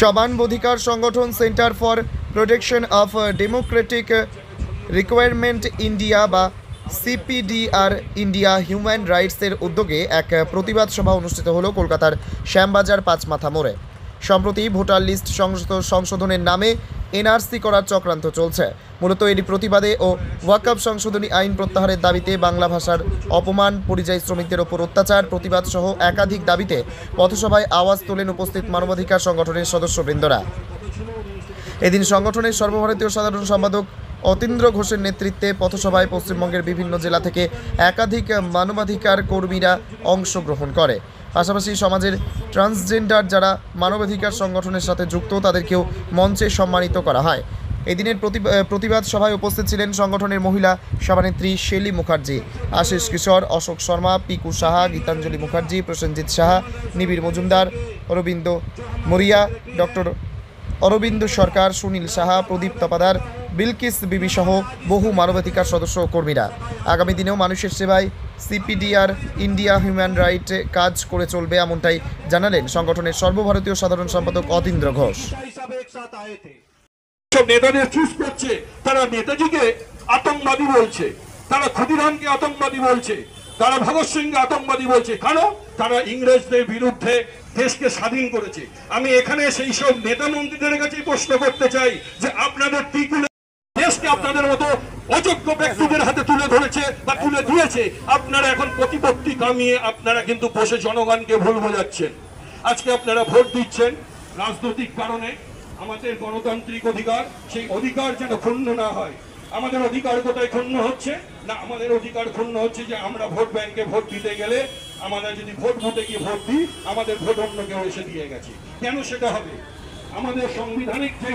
সমানবাধিকার সংগঠন centre for protection of Democratic requirement India বা CPDR India human রাইটসের উদ্যোগে এক প্রতিবাদ সভা অনুষ্ঠিত হলো কলকাতার শ্যামবাজার পাঁচমাথা মোড়ে। সম্প্রতি ভোটার লিস্ট সংশোধনের নামে এনআরসি করার চক্রান্ত চলছে। মূলত এটি প্রতিবাদে ও ওয়াকফ সংশোধনী আইন প্রত্যাহারের দাবিতে বাংলা ভাষার অপমান, পরিযায়ী শ্রমিকদের ওপর অত্যাচার প্রতিবাদ সহ একাধিক দাবিতে পথসভায় আওয়াজ তোলেন উপস্থিত মানবাধিকার সংগঠনের সদস্যবৃন্দরা। এদিন সংগঠনের সর্বভারতীয় সাধারণ সম্পাদক অতীন্দ্র ঘোষের নেতৃত্বে পথসভায় পশ্চিমবঙ্গের বিভিন্ন জেলা থেকে একাধিক মানবাধিকার কর্মীরা অংশগ্রহণ করে। পাশাপাশি সমাজের ট্রান্সজেন্ডার যারা মানবাধিকার সংগঠনের সাথে যুক্ত তাদেরকেও মঞ্চে সম্মানিত করা হয়। এদিনের প্রতিবাদ সভায় উপস্থিত ছিলেন সংগঠনের মহিলা সভানেত্রী শেলি মুখার্জি, আশিস কিশোর, অশোক শর্মা, পিকু সাহা, গীতাঞ্জলি মুখার্জি, প্রসেনজিৎ সাহা, নিবিড় মজুমদার, অরবিন্দ মরিয়া, ডক্টর অরবিন্দ সরকার, সুনীল সাহা, প্রদীপ তপাদার, বিলকিস বিবি সহ বহু মানবাধিকার সদস্য ও কর্মীরা। আগামী দিনেও মানুষের সেবায় সিপিডিআর ইন্ডিয়া হিউম্যান রাইট কাজ করে চলবে, এমনটাই জানালেন সংগঠনের সর্বভারতীয় সাধারণ সম্পাদক অতীন্দ্র ঘোষ। নেতাদের চুজ করছে, তারা নেতাজিকে আতঙ্কবাদী বলছে, তারা ক্ষুদিরামকে আতঙ্কবাদী বলছে, তারা ভগৎ সিংকে আতঙ্কবাদী বলছে। কারণ তারা ইংরেজদের বিরুদ্ধে দেশকে স্বাধীন করেছে। আমি এখানে সেই সব নেতা মন্ত্রীদের কাছে প্রশ্ন করতে চাই যে আপনাদের টিকুলে দেশকে আপনাদের মতো অযোগ্য ব্যক্তিদের হাতে তুলে ধরেছে বা তুলে দিয়েছে, আপনারা এখন প্রতিপত্তি কামিয়ে আপনারা কিন্তু বসে জনগণকে ভুল বোঝাচ্ছেন। আজকে আপনারা ভোট দিচ্ছেন রাজনৈতিক কারণে। আমাদের গণতান্ত্রিক অধিকার, সেই অধিকার যেন ক্ষুণ্ণ না হয়। আমাদের অধিকার কোথায় ক্ষুণ্ণ হচ্ছে না? আমাদের অধিকার ক্ষুণ্ণ হচ্ছে যে আমরা ভোট ব্যাংকে ভোট দিতে গেলে আমরা যদি ভোট বুথে গিয়ে ভোট দিই, আমাদের ভোট অন্য কেউ এসে দিয়ে গেছে। কেন সেটা হবে? আমাদের সাংবিধানিক যে